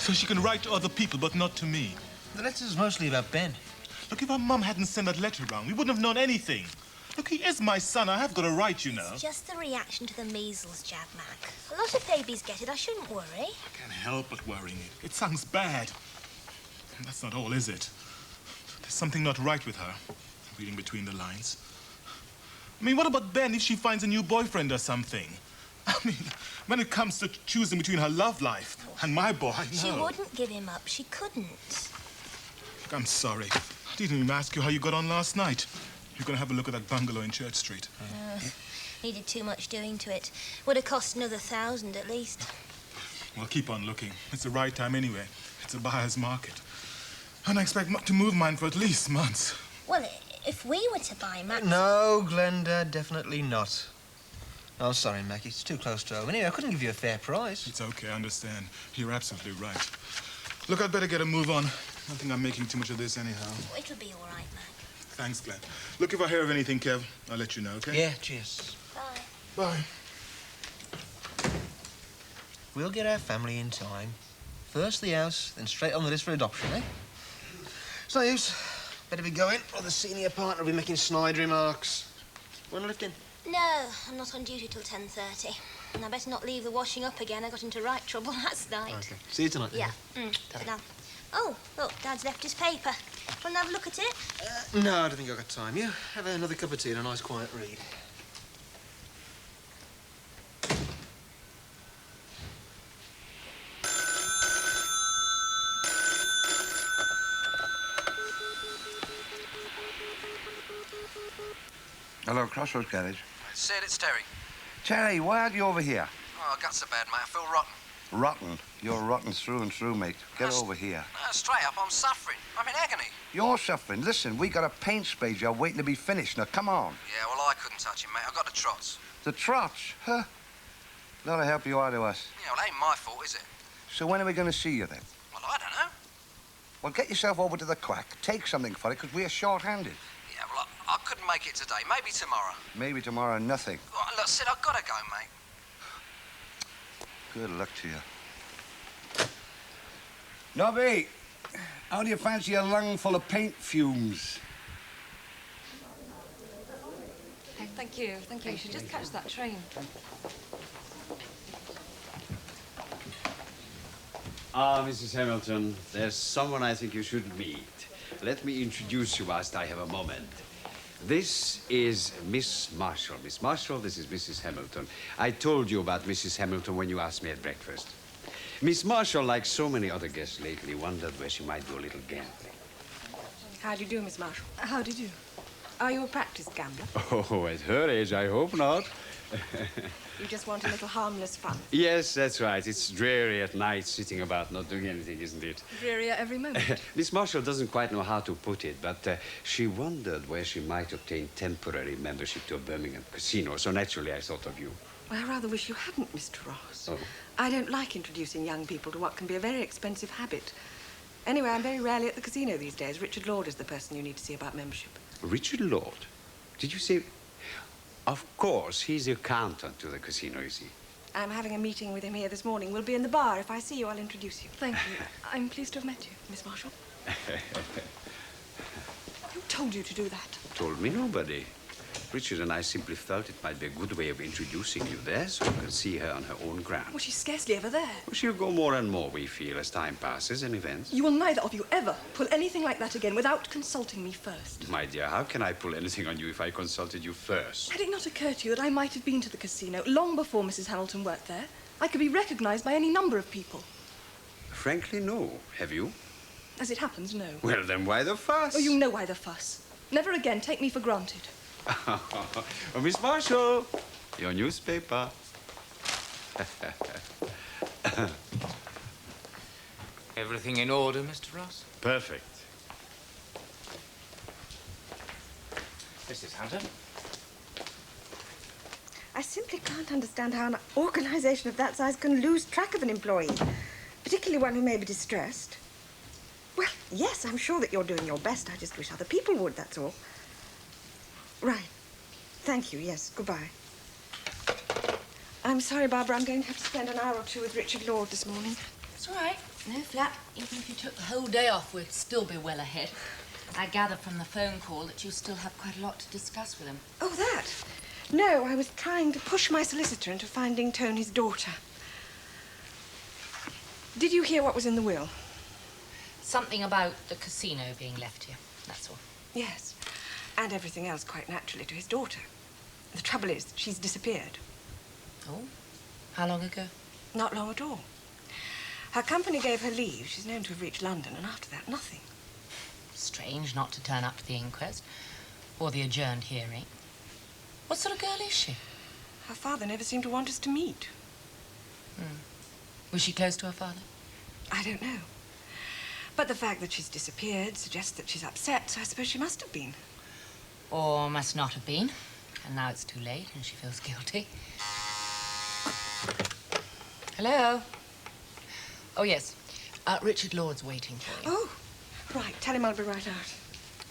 So she can write to other people, but not to me. The letter's mostly about Ben. Look, if our mum hadn't sent that letter around, we wouldn't have known anything. Look, he is my son. I have got a right, you know. It's just the reaction to the measles jab, Mac. A lot of babies get it. I shouldn't worry. I can't help but worrying it. It sounds bad. And that's not all, is it? There's something not right with her. I'm reading between the lines. I mean, what about Ben if she finds a new boyfriend or something? I mean, when it comes to choosing between her love life and my boy, no. She wouldn't give him up. She couldn't. Look, I'm sorry. I didn't even ask you how you got on last night. You're going to have a look at that bungalow in Church Street. Needed too much doing to it. Would have cost another 1,000 at least. Well, keep on looking. It's the right time anyway. It's a buyer's market. And I expect to move mine for at least months. Well, if we were to buy Mac... No, Glenda, definitely not. Oh, sorry, Mac, it's too close to home. Anyway, I couldn't give you a fair price. It's okay, I understand. You're absolutely right. Look, I'd better get a move on. I think I'm making too much of this anyhow. Oh, it'll be all right, Mac. Thanks, Glenn. Look, if I hear of anything, Kev, I'll let you know, okay? Yeah, cheers. Bye. Bye. We'll get our family in time. First the house, then straight on the list for adoption, eh? It's no use. Better be going, or the senior partner will be making snide remarks. Want to lift in? No, I'm not on duty till 10:30. And I better not leave the washing up again. I got into right trouble last night. Okay. See you tonight, then. Yeah. Sit down. Oh, look, Dad's left his paper. Want to have a look at it? No, I don't think I've got time. You have another cup of tea and a nice quiet read. Hello, Crossroads Garage. Sid, it's Terry. Terry, why are you over here? Oh, I got so bad, mate. I feel rotten. Rotten. You're rotten through and through, mate. Get over here. Straight up, I'm suffering. I'm in agony. You're suffering. Listen, we got a paint spray job waiting to be finished. Now, come on. Yeah, well, I couldn't touch him, mate. I got the trots. The trots? Huh? Lot of help you are to us. Yeah, well, it ain't my fault, is it? So when are we going to see you, then? Well, I don't know. Well, get yourself over to the quack. Take something for it, because we're short-handed. Yeah, well, I couldn't make it today. Maybe tomorrow. Maybe tomorrow, nothing. Well, look, Sid, I've got to go, mate. Good luck to you. Nobby, how do you fancy a lung full of paint fumes? Thank you. Thank you. You should just catch that train. Ah, Mrs. Hamilton, there's someone I think you should meet. Let me introduce you whilst I have a moment. This is Miss Marshall. Miss Marshall, this is Mrs. Hamilton. I told you about Mrs. Hamilton when you asked me at breakfast. Miss Marshall, like so many other guests lately, wondered where she might do a little gambling. How do you do, Miss Marshall? How do you do? Are you a practiced gambler? Oh, at her age, I hope not. You just want a little harmless fun? Yes, that's right. It's dreary at night, sitting about, not doing anything, isn't it? Drearier every moment. Miss Marshall doesn't quite know how to put it, but she wondered where she might obtain temporary membership to a Birmingham casino, so naturally I thought of you. Well, I rather wish you hadn't, Mr. Ross. Oh. I don't like introducing young people to what can be a very expensive habit. Anyway, I'm very rarely at the casino these days. Richard Lloyd is the person you need to see about membership. Richard Lloyd? Did you say... Of course, he's the accountant to the casino, you see. I'm having a meeting with him here this morning. We'll be in the bar. If I see you, I'll introduce you. Thank you. I'm pleased to have met you, Miss Marshall. Who told you to do that? Told me nobody. Richard and I simply felt it might be a good way of introducing you there so you can see her on her own ground. Well, she's scarcely ever there. Well, she'll go more and more, we feel, as time passes and events. You will neither of you ever pull anything like that again without consulting me first. My dear, how can I pull anything on you if I consulted you first? Had it not occurred to you that I might have been to the casino long before Mrs. Hamilton worked there? I could be recognized by any number of people. Frankly, no. Have you? As it happens, no. Well, then why the fuss? Oh, you know why the fuss. Never again take me for granted. Oh, Miss Marshall, your newspaper. Everything in order, Mr. Ross? Perfect. Mrs. Hanson? I simply can't understand how an organisation of that size can lose track of an employee, particularly one who may be distressed. Well, yes, I'm sure that you're doing your best. I just wish other people would, that's all. Right. Thank you, yes. Goodbye. I'm sorry, Barbara. I'm going to have to spend an hour or two with Richard Lloyd this morning. It's all right. No flat. Even if you took the whole day off, we'd still be well ahead. I gather from the phone call that you still have quite a lot to discuss with him. Oh, that? No, I was trying to push my solicitor into finding Tony's daughter. Did you hear what was in the will? Something about the casino being left here, that's all. Yes, and everything else quite naturally to his daughter. The trouble is that she's disappeared. Oh? How long ago? Not long at all. Her company gave her leave. She's known to have reached London, and after that, nothing. Strange not to turn up to the inquest or the adjourned hearing. What sort of girl is she? Her father never seemed to want us to meet. Was she close to her father? I don't know. But the fact that she's disappeared suggests that she's upset, so I suppose she must have been. Or must not have been. And now it's too late and she feels guilty. Hello? Oh, yes. Richard Lord's waiting for you. Oh, right. Tell him I'll be right out.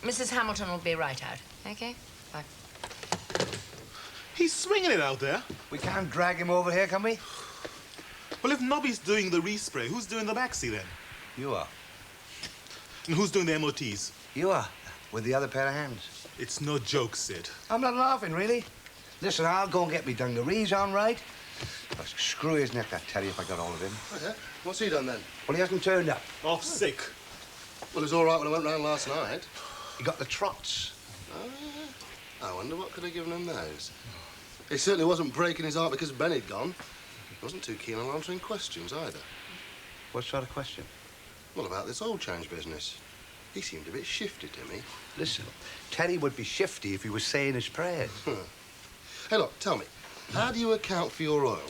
Mrs. Hamilton will be right out. Okay? Bye. He's swinging it out there. We can't drag him over here, can we? Well, if Nobby's doing the respray, who's doing the maxi then? You are. And who's doing the MOTs? You are, with the other pair of hands. It's no joke, Sid. I'm not laughing, really. Listen, I'll go and get me dungarees on right. I'll screw his neck, I tell you, if I got hold of him. Oh, yeah? What's he done then? Well, he hasn't turned up. Off sick. Well, it was all right when I went round last night. He got the trots. I wonder what could have given him those. He certainly wasn't breaking his heart because Benny'd gone. He wasn't too keen on answering questions either. What sort of question? Well, about this oil change business. He seemed a bit shifty to me. Listen, Teddy would be shifty if he was saying his prayers. Hey, look, tell me, how do you account for your oil?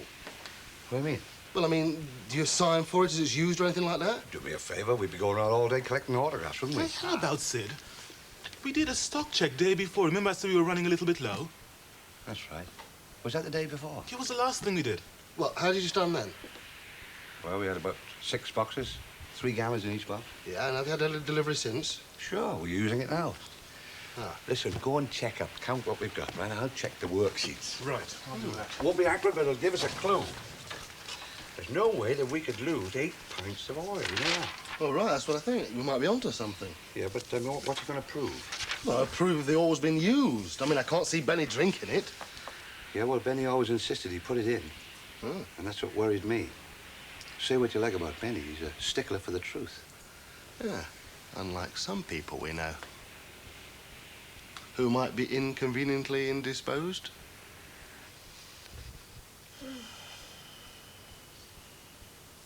What do you mean? Well, I mean, do you sign for it as it's used or anything like that? Do me a favour, we'd be going around all day collecting autographs, wouldn't we? Well, how about Sid? We did a stock check day before. Remember I said we were running a little bit low? That's right. Was that the day before? It was the last thing we did. Well, how did you stand then? Well, we had about 6 boxes, 3 gallons in each box. Yeah, and have you had a delivery since? Sure, we're using it now. Ah. Listen, go and check up, count what we've got, right? I'll check the worksheets. Right, I'll do that. Won't be accurate, but it'll give us a clue. There's no way that we could lose 8 pints of oil, you know that? Well, right, that's what I think. We might be onto something. Yeah, but what's it going to prove? Well, prove the oil's been used. I mean, I can't see Benny drinking it. Yeah, well, Benny always insisted he put it in. Oh. And that's what worried me. Say what you like about Benny, he's a stickler for the truth. Yeah, unlike some people we know. Who might be inconveniently indisposed.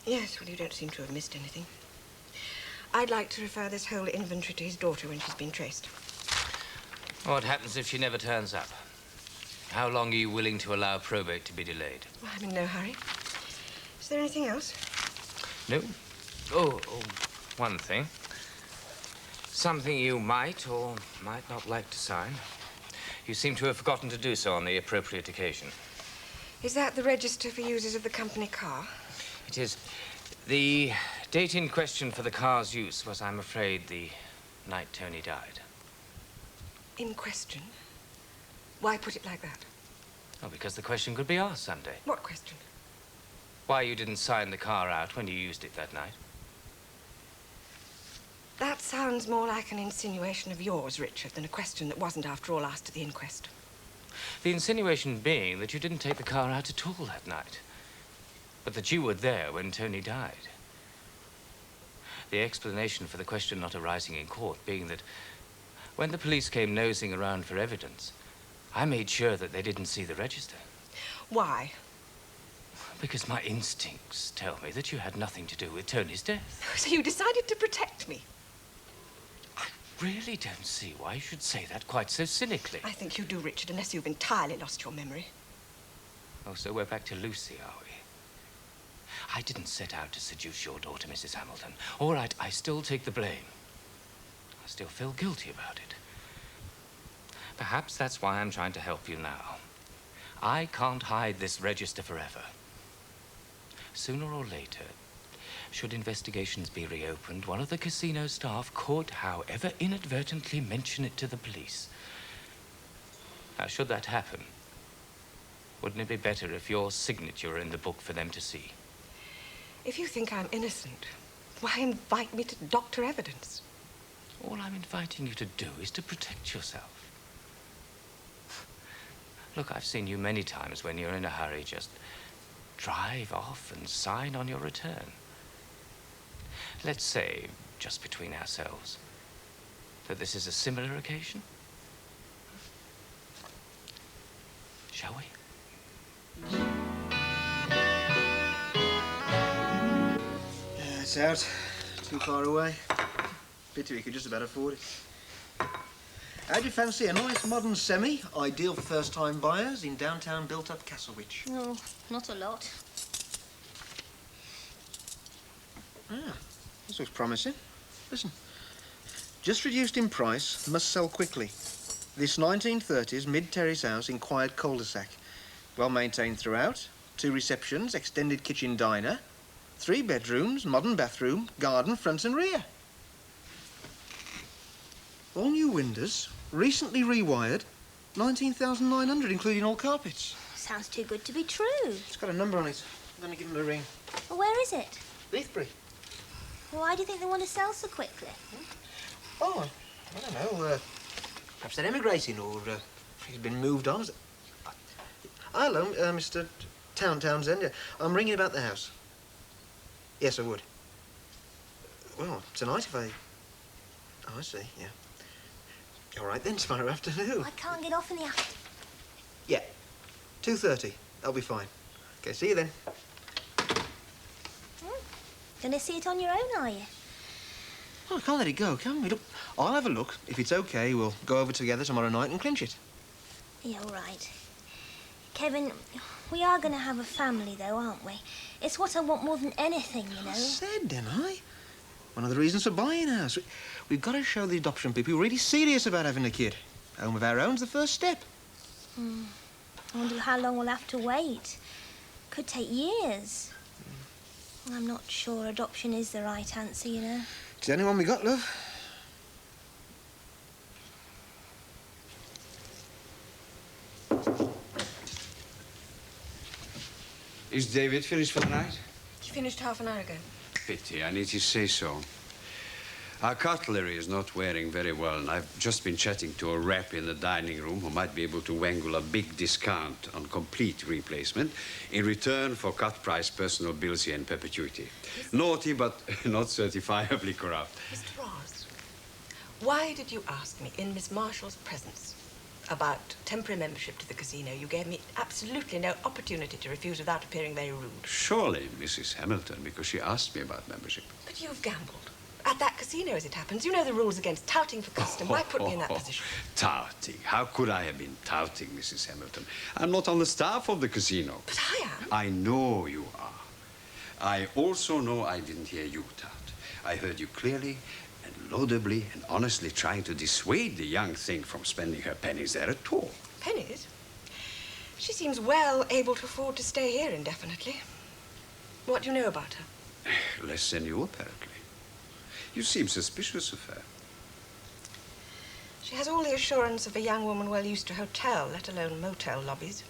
Yes, well, you don't seem to have missed anything. I'd like to refer this whole inventory to his daughter when she's been traced. What happens if she never turns up? How long are you willing to allow probate to be delayed? Well, I'm in no hurry. Is there anything else? No? Oh, one thing. Something you might or might not like to sign. You seem to have forgotten to do so on the appropriate occasion. Is that the register for users of the company car? It is. The date in question for the car's use was, I'm afraid, the night Tony died. In question? Why put it like that? Oh, because the question could be asked someday. What question? Why you didn't sign the car out when you used it that night. That sounds more like an insinuation of yours, Richard, than a question that wasn't, after all, asked at the inquest. The insinuation being that you didn't take the car out at all that night, but that you were there when Tony died. The explanation for the question not arising in court being that when the police came nosing around for evidence, I made sure that they didn't see the register. Why? Because my instincts tell me that you had nothing to do with Tony's death. So you decided to protect me? I really don't see why you should say that quite so cynically. I think you do, Richard, unless you've entirely lost your memory. Oh, so we're back to Lucy, are we? I didn't set out to seduce your daughter, Mrs. Hamilton. All right, I still take the blame. I still feel guilty about it. Perhaps that's why I'm trying to help you now. I can't hide this register forever. Sooner or later, should investigations be reopened, one of the casino staff could, however, inadvertently mention it to the police. Now, should that happen, wouldn't it be better if your signature were in the book for them to see? If you think I'm innocent, why invite me to doctor evidence? All I'm inviting you to do is to protect yourself. Look, I've seen you many times when you're in a hurry just drive off and sign on your return. Let's say, just between ourselves, that this is a similar occasion. Shall we? Yeah, it's out. Too far away. Pity we could just about afford it. How'd you fancy a nice modern semi, ideal for first-time buyers in downtown built-up Castlewich? No, not a lot. Ah, this looks promising. Listen, just reduced in price, must sell quickly. This 1930s mid-terrace house in quiet cul-de-sac. Well maintained throughout. 2 receptions, extended kitchen diner, 3 bedrooms, modern bathroom, garden, front and rear. All new windows, recently rewired, 19,900, including all carpets. Sounds too good to be true. It's got a number on it. I'm going to give him a ring. Well, where is it? Leithbury. Why do you think they want to sell so quickly? Oh, I don't know. Perhaps they're emigrating or he's been moved on. Hello, Mr. Townsend. Yeah, I'm ringing about the house. Yes, I would. Well, tonight if I... Oh, I see, yeah. All right then, tomorrow afternoon. I can't get off in the afternoon. Yeah, 2:30. That'll be fine. Okay, see you then. Gonna see it on your own, are you? Oh, I can't let it go, can we? Look, I'll have a look. If it's okay, we'll go over together tomorrow night and clinch it. Yeah, all right. Kevin, we are going to have a family, though, aren't we? It's what I want more than anything, you know. I said, didn't I? One of the reasons for buying a house. We've got to show the adoption people we're really serious about having a kid. Home of our own's the first step. I wonder how long we'll have to wait. Could take years. I'm not sure adoption is the right answer, you know. It's the only one we got, love. Is David finished for the night? He finished half an hour ago. Pity, I need to say so. Our cutlery is not wearing very well, and I've just been chatting to a rep in the dining room who might be able to wangle a big discount on complete replacement in return for cut-price personal bills here in perpetuity. Naughty, but not certifiably corrupt. Mr. Ross, why did you ask me in Miss Marshall's presence about temporary membership to the casino? You gave me absolutely no opportunity to refuse without appearing very rude. Surely, Mrs. Hamilton, because she asked me about membership. But you've gambled. At that casino, as it happens. You know the rules against touting for custom. Why put me in that position? Touting? How could I have been touting, Mrs. Hamilton? I'm not on the staff of the casino. But I am. I know you are. I also know I didn't hear you tout. I heard you clearly and laudably and honestly trying to dissuade the young thing from spending her pennies there at all. Pennies? She seems well able to afford to stay here indefinitely. What do you know about her? Less than you, apparently. You seem suspicious of her. She has all the assurance of a young woman well used to hotel, let alone motel lobbies.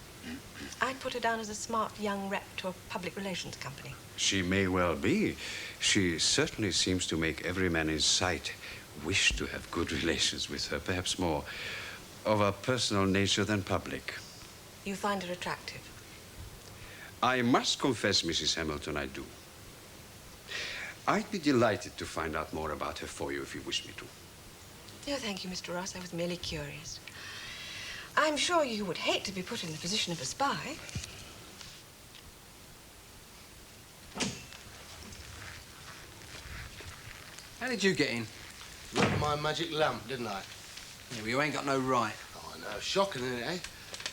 I'd put her down as a smart young rep to a public relations company. She may well be. She certainly seems to make every man in sight wish to have good relations with her, perhaps more of a personal nature than public. You find her attractive? I must confess, Mrs. Hamilton, I do. I'd be delighted to find out more about her for you if you wish me to. No, thank you, Mr. Ross. I was merely curious. I'm sure you would hate to be put in the position of a spy. How did you get in? Looked my magic lamp, didn't I? Yeah, well, you ain't got no right. Oh, I know. Shocking, isn't it, eh?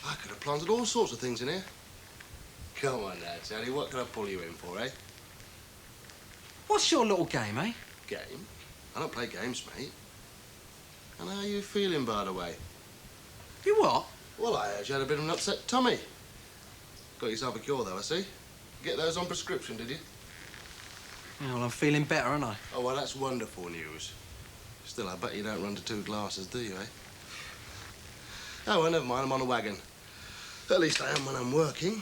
I could have planted all sorts of things in here. Come on now, Teddy. What can I pull you in for, eh? What's your little game, eh? Game? I don't play games, mate. And how are you feeling, by the way? You what? Well, I heard you had a bit of an upset tummy. Got yourself a cure, though, I see. Get those on prescription, did you? Yeah, well, I'm feeling better, aren't I? Oh, well, that's wonderful news. Still, I bet you don't run to 2 glasses, do you, eh? Oh, well, never mind. I'm on a wagon. At least I am when I'm working.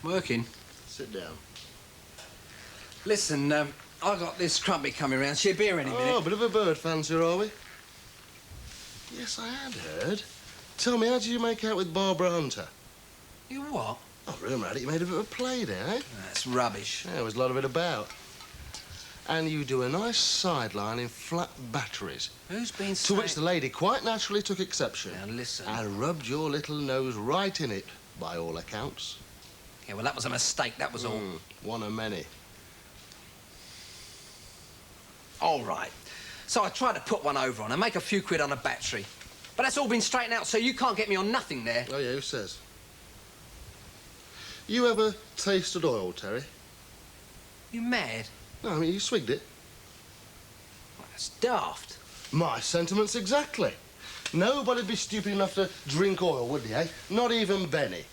Working? Sit down. Listen, I got this crumpet coming round. She'll be here any minute. Oh, a bit of a bird fancier, are we? Yes, I had heard. Tell me, how did you make out with Barbara Hunter? You what? Oh, rumour had it you made a bit of a play there, eh? That's rubbish. Yeah, there was a lot of it about. And you do a nice sideline in flat batteries. Who's been To which the lady quite naturally took exception. Now, listen. And rubbed your little nose right in it, by all accounts. Yeah, well, that was a mistake, that was all. One of many. All right. So I tried to put one over on her, make a few quid on a battery. But that's all been straightened out, so you can't get me on nothing there. Oh, yeah, who says? You ever tasted oil, Terry? You mad? No, I mean, you swigged it. Well, that's daft. My sentiments exactly. Nobody'd be stupid enough to drink oil, would they, eh? Not even Benny.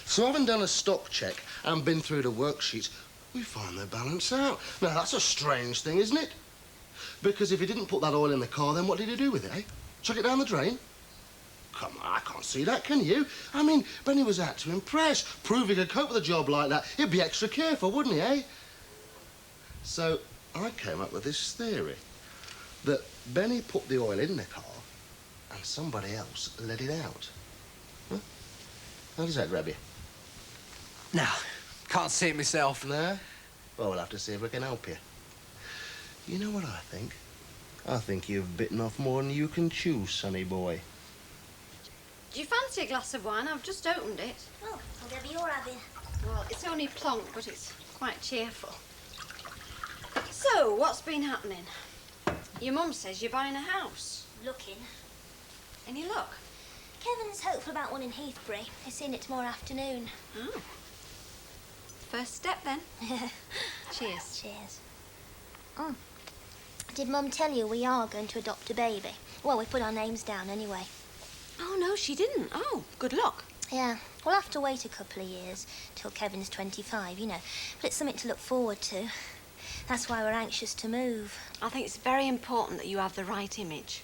So having done a stock check and been through the worksheets, we find they balance out. Now, that's a strange thing, isn't it? Because if he didn't put that oil in the car, then what did he do with it, eh? Chuck it down the drain? Come on, I can't see that, can you? I mean, Benny was out to impress. Prove he could cope with a job like that. He'd be extra careful, wouldn't he, eh? So I came up with this theory that Benny put the oil in the car and somebody else let it out. Huh? How does that grab you? No, can't see it myself. No? Well, we'll have to see if we can help you. You know what I think? I think you've bitten off more than you can chew, sonny boy. Do you fancy a glass of wine? I've just opened it. Oh, whatever you're having. Well, it's only plonk, but it's quite cheerful. So, what's been happening? Your mum says you're buying a house. Looking. Any luck? Kevin's hopeful about one in Heathbury. He's seeing it tomorrow afternoon. Oh. First step, then. Cheers. Cheers. Oh. Did Mum tell you we are going to adopt a baby? Well, we put our names down anyway. Oh, no, she didn't. Oh, good luck. Yeah, we'll have to wait a couple of years till Kevin's 25, you know. But it's something to look forward to. That's why we're anxious to move. I think it's very important that you have the right image.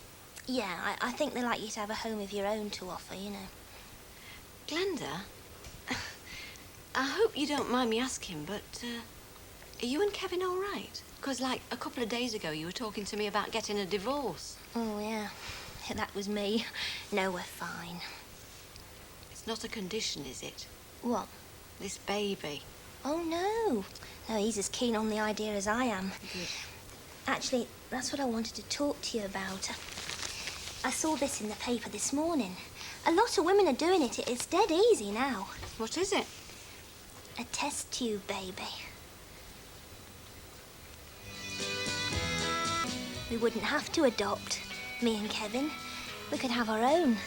Yeah, I think they like you to have a home of your own to offer, you know. Glenda, I hope you don't mind me asking, but are you and Kevin all right? Because, like, a couple of days ago you were talking to me about getting a divorce. Oh, yeah. That was me. No, we're fine. It's not a condition, is it? What? This baby. Oh, no. No, he's as keen on the idea as I am. Good. Actually, that's what I wanted to talk to you about. I saw this in the paper this morning. A lot of women are doing it. It's dead easy now. What is it? A test tube baby. We wouldn't have to adopt, me and Kevin. We could have our own.